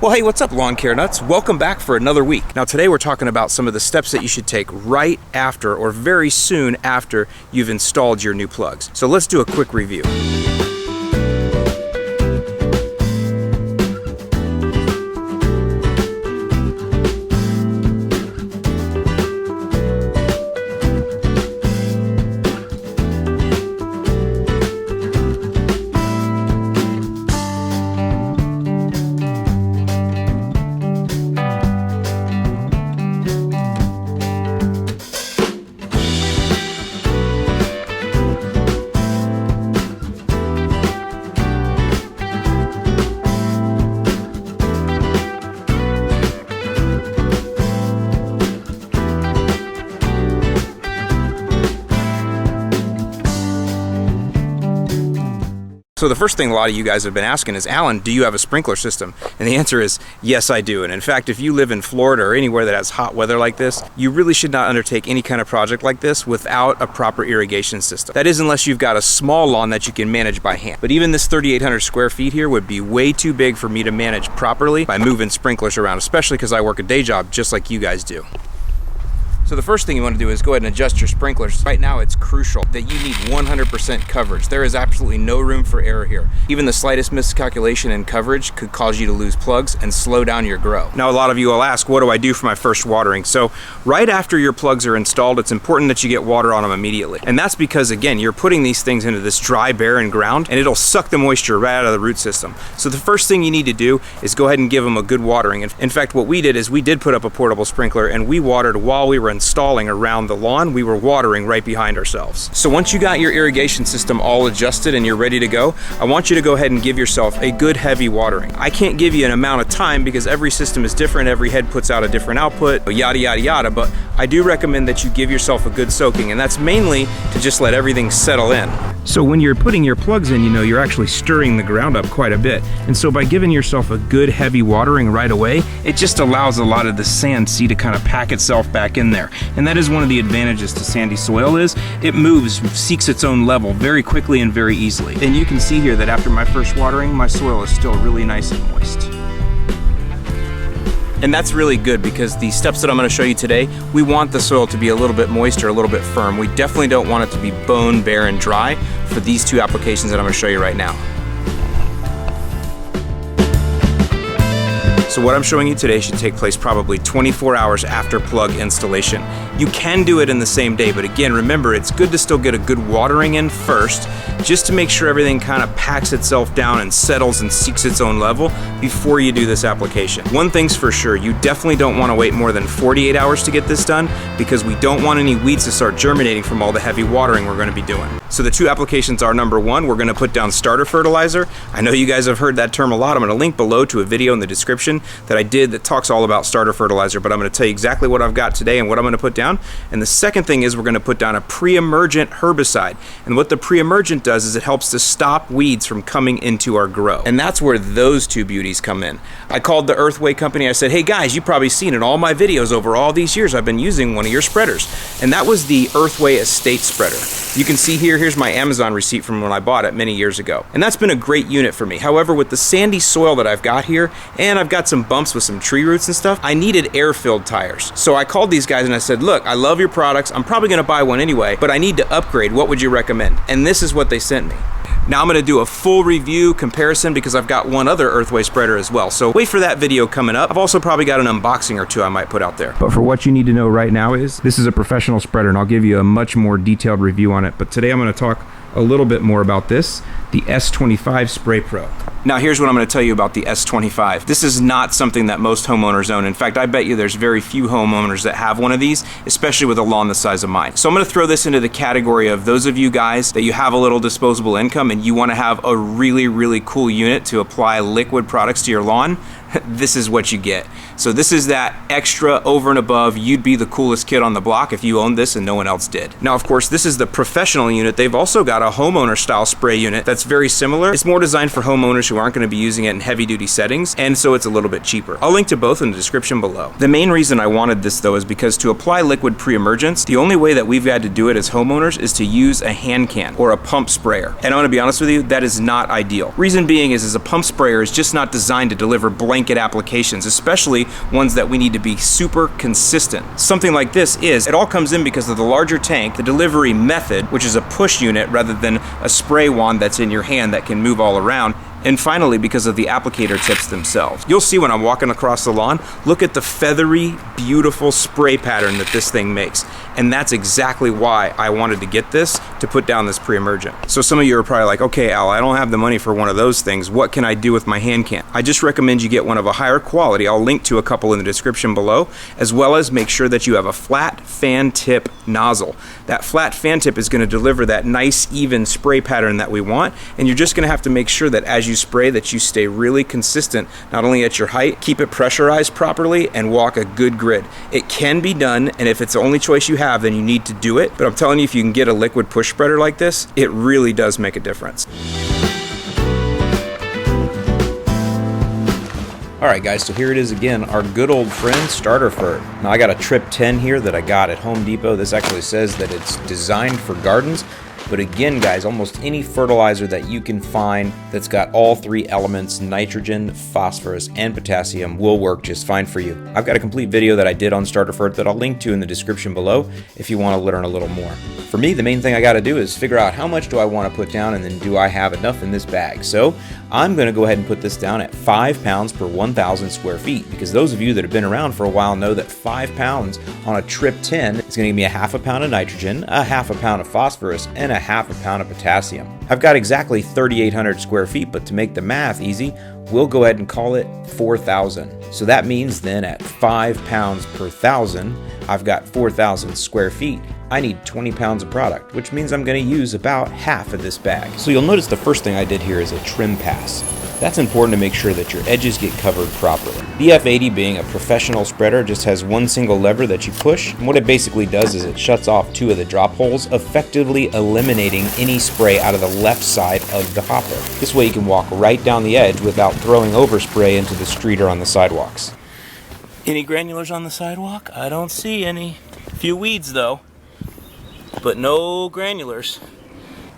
Well, hey, what's up, lawn care nuts? Welcome back for another week. Now today we're talking about some of the steps that you should take right after or very soon after you've installed your new plugs. So let's do a quick review. So the first thing a lot of you guys have been asking is, Alan, do you have a sprinkler system? And the answer is, yes, I do. And in fact, if you live in Florida or anywhere that has hot weather like this, you really should not undertake any kind of project like this without a proper irrigation system. That is, unless you've got a small lawn that you can manage by hand. But even this 3,800 square feet here would be way too big for me to manage properly by moving sprinklers around, especially because I work a day job just like you guys do. So the first thing you want to do is go ahead and adjust your sprinklers. Right now it's crucial that you need 100% coverage. There is absolutely no room for error here. Even the slightest miscalculation in coverage could cause you to lose plugs and slow down your grow. Now a lot of you will ask, what do I do for my first watering? So right after your plugs are installed, it's important that you get water on them immediately. And that's because, again, you're putting these things into this dry, barren ground and it'll suck the moisture right out of the root system. So the first thing you need to do is go ahead and give them a good watering. In fact, what we did is we did put up a portable sprinkler and we watered while we were installing around the lawn. We were watering right behind ourselves. So once you got your irrigation system all adjusted and you're ready to go, I want you to go ahead and give yourself a good heavy watering. I can't give you an amount of time because every system is different, every head puts out a different output, yada yada yada, but I do recommend that you give yourself a good soaking, and that's mainly to just let everything settle in. So when you're putting your plugs in, you know, you're actually stirring the ground up quite a bit. And so by giving yourself a good heavy watering right away, it just allows a lot of the sand seed to kind of pack itself back in there. And that is one of the advantages to sandy soil is it moves, seeks its own level very quickly and very easily. And you can see here that after my first watering, my soil is still really nice and moist. And that's really good because the steps that I'm going to show you today, we want the soil to be a little bit moist or a little bit firm. We definitely don't want it to be bone, bare, and dry for these two applications that I'm going to show you right now. So what I'm showing you today should take place probably 24 hours after plug installation. You can do it in the same day, but again, remember, it's good to still get a good watering in first, just to make sure everything kind of packs itself down and settles and seeks its own level before you do this application. One thing's for sure, you definitely don't want to wait more than 48 hours to get this done because we don't want any weeds to start germinating from all the heavy watering we're going to be doing. So the two applications are, number one, we're going to put down starter fertilizer. I know you guys have heard that term a lot. I'm going to link below to a video in the description that I did that talks all about starter fertilizer, but I'm going to tell you exactly what I've got today and what I'm going to put down. And the second thing is we're going to put down a pre-emergent herbicide. And what the pre-emergent does is it helps to stop weeds from coming into our grow. And that's where those two beauties come in. I called the Earthway company. I said, hey guys, you've probably seen in all my videos over all these years I've been using one of your spreaders. And that was the Earthway Estate Spreader. You can see here, here's my Amazon receipt from when I bought it many years ago. And that's been a great unit for me. However, with the sandy soil that I've got here, and I've got some bumps with some tree roots and stuff, I needed air-filled tires. So I called these guys and I said, look, I love your products. I'm probably gonna buy one anyway, but I need to upgrade. What would you recommend? And this is what they sent me. Now I'm going to do a full review comparison because I've got one other Earthway spreader as well. So wait for that video coming up. I've also probably got an unboxing or two I might put out there. But for what you need to know right now is this is a professional spreader and I'll give you a much more detailed review on it. But today I'm going to talk a little bit more about this, the S25 Spray Pro. Now here's what I'm going to tell you about the S25. This is not something that most homeowners own. In fact, I bet you there's very few homeowners that have one of these, especially with a lawn the size of mine. So I'm going to throw this into the category of those of you guys that you have a little disposable income and you want to have a really, really cool unit to apply liquid products to your lawn. This is what you get. So this is that extra over and above, you'd be the coolest kid on the block if you owned this and no one else did. Now, of course, this is the professional unit. They've also got a homeowner style spray unit that's It's very similar. It's more designed for homeowners who aren't going to be using it in heavy duty settings, and so it's a little bit cheaper. I'll link to both in the description below. The main reason I wanted this though is because to apply liquid pre-emergence, the only way that we've had to do it as homeowners is to use a hand can or a pump sprayer. And I want to be honest with you, that is not ideal. Reason being is a pump sprayer is just not designed to deliver blanket applications, especially ones that we need to be super consistent. Something like this is, it all comes in because of the larger tank, the delivery method, which is a push unit rather than a spray wand that's in your hand that can move all around, and finally because of the applicator tips themselves. You'll see when I'm walking across the lawn, look at the feathery, beautiful spray pattern that this thing makes. And that's exactly why I wanted to get this, to put down this pre-emergent. So some of you are probably like, okay Al, I don't have the money for one of those things. What can I do with my hand can? I just recommend you get one of a higher quality. I'll link to a couple in the description below, as well as make sure that you have a flat fan tip nozzle. That flat fan tip is going to deliver that nice even spray pattern that we want, and you're just going to have to make sure that as you spray that you stay really consistent, not only at your height, keep it pressurized properly, and walk a good grid. It can be done, and if it's the only choice you have, then you need to do it. But I'm telling you, if you can get a liquid push spreader like this, it really does make a difference. Alright guys, so here it is again, our good old friend starter fert. Now I got a Trip 10 here that I got at Home Depot. This actually says that it's designed for gardens. But again guys, almost any fertilizer that you can find that's got all three elements, nitrogen, phosphorus, and potassium, will work just fine for you. I've got a complete video that I did on starter fert that I'll link to in the description below if you want to learn a little more. For me, the main thing I got to do is figure out how much do I want to put down, and then do I have enough in this bag. So I'm going to go ahead and put this down at 5 pounds per 1,000 square feet, because those of you that have been around for a while know that 5 pounds on a Trip 10 is going to give me a half a pound of nitrogen, a half a pound of phosphorus, and a half a pound of potassium. I've got exactly 3,800 square feet, but to make the math easy, we'll go ahead and call it 4,000. So that means then at 5 pounds per 1,000, I've got 4,000 square feet. I need 20 pounds of product, which means I'm going to use about half of this bag. So you'll notice the first thing I did here is a trim pass. That's important to make sure that your edges get covered properly. The F80, being a professional spreader, just has one single lever that you push, and what it basically does is it shuts off 2 of the drop holes, effectively eliminating any spray out of the left side of the hopper. This way you can walk right down the edge without throwing overspray into the street or on the sidewalks. Any granulars on the sidewalk? I don't see any. A few weeds though, but no granulars.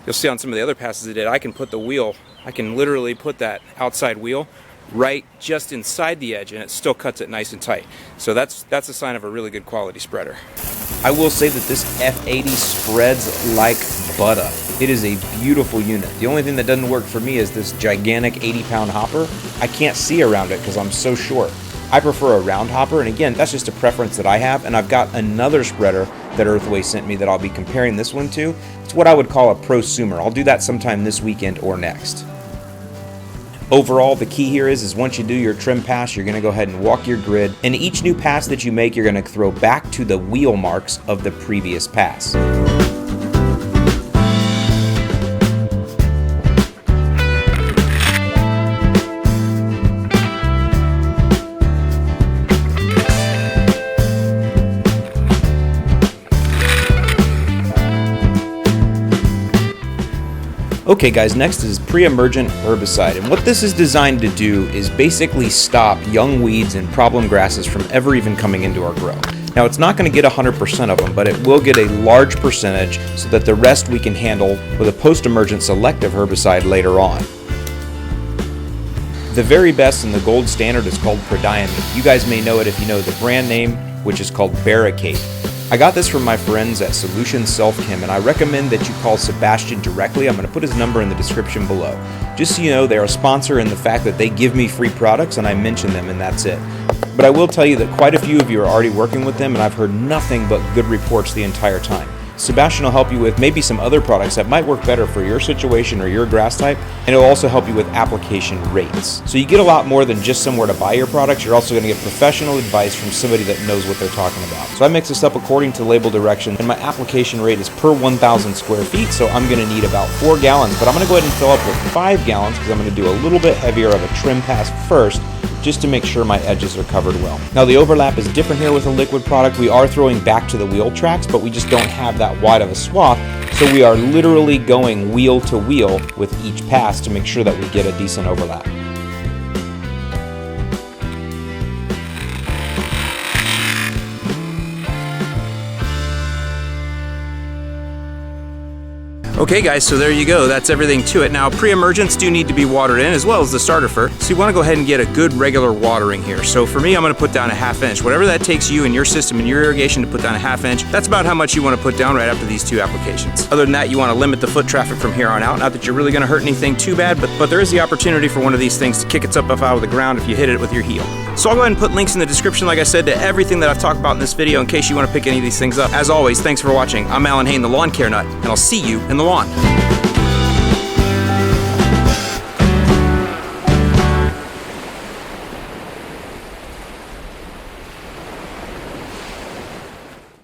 You'll see on some of the other passes I did, I can put the wheel, I can literally put that outside wheel right just inside the edge, and it still cuts it nice and tight. So that's a sign of a really good quality spreader. I will say that this F80 spreads like butter. It is a beautiful unit. The only thing that doesn't work for me is this gigantic 80-pound hopper. I can't see around it because I'm so short. I prefer a round hopper, and again, that's just a preference that I have, and I've got another spreader that Earthway sent me that I'll be comparing this one to. It's what I would call a prosumer. I'll do that sometime this weekend or next. Overall, the key here is once you do your trim pass, you're going to go ahead and walk your grid, and each new pass that you make, you're going to throw back to the wheel marks of the previous pass. Okay guys, next is pre-emergent herbicide, and what this is designed to do is basically stop young weeds and problem grasses from ever even coming into our grow. Now it's not going to get 100% of them, but it will get a large percentage so that the rest we can handle with a post-emergent selective herbicide later on. The very best and the gold standard is called Pre-emergent. You guys may know it if you know the brand name, which is called Barricade. I got this from my friends at Solution Self Chem, and I recommend that you call Sebastian directly. I'm going to put his number in the description below. Just so you know, they're a sponsor in the fact that they give me free products and I mention them, and that's it. But I will tell you that quite a few of you are already working with them, and I've heard nothing but good reports the entire time. Sebastian will help you with maybe some other products that might work better for your situation or your grass type, and it'll also help you with application rates. So you get a lot more than just somewhere to buy your products. You're also going to get professional advice from somebody that knows what they're talking about. So I mix this up according to label direction, and my application rate is per 1,000 square feet, so I'm going to need about 4 gallons, but I'm going to go ahead and fill up with 5 gallons because I'm going to do a little bit heavier of a trim pass first, just to make sure my edges are covered well. Now the overlap is different here with a liquid product. We are throwing back to the wheel tracks, but we just don't have that that wide of a swath, so we are literally going wheel to wheel with each pass to make sure that we get a decent overlap. Okay guys, so there you go. That's everything to it. Now, pre-emergents do need to be watered in, as well as the starter fir. So you want to go ahead and get a good regular watering here. So for me, I'm going to put down a 1/2 inch. Whatever that takes you and your system and your irrigation to put down a 1/2 inch, that's about how much you want to put down right after these 2 applications. Other than that, you want to limit the foot traffic from here on out. Not that you're really going to hurt anything too bad, but there is the opportunity for one of these things to kick itself up out of the ground if you hit it with your heel. So I'll go ahead and put links in the description, like I said, to everything that I've talked about in this video in case you want to pick any of these things up. As always, thanks for watching. I'm Alan Hain, the Lawn Care Nut, and I'll see you in the lawn.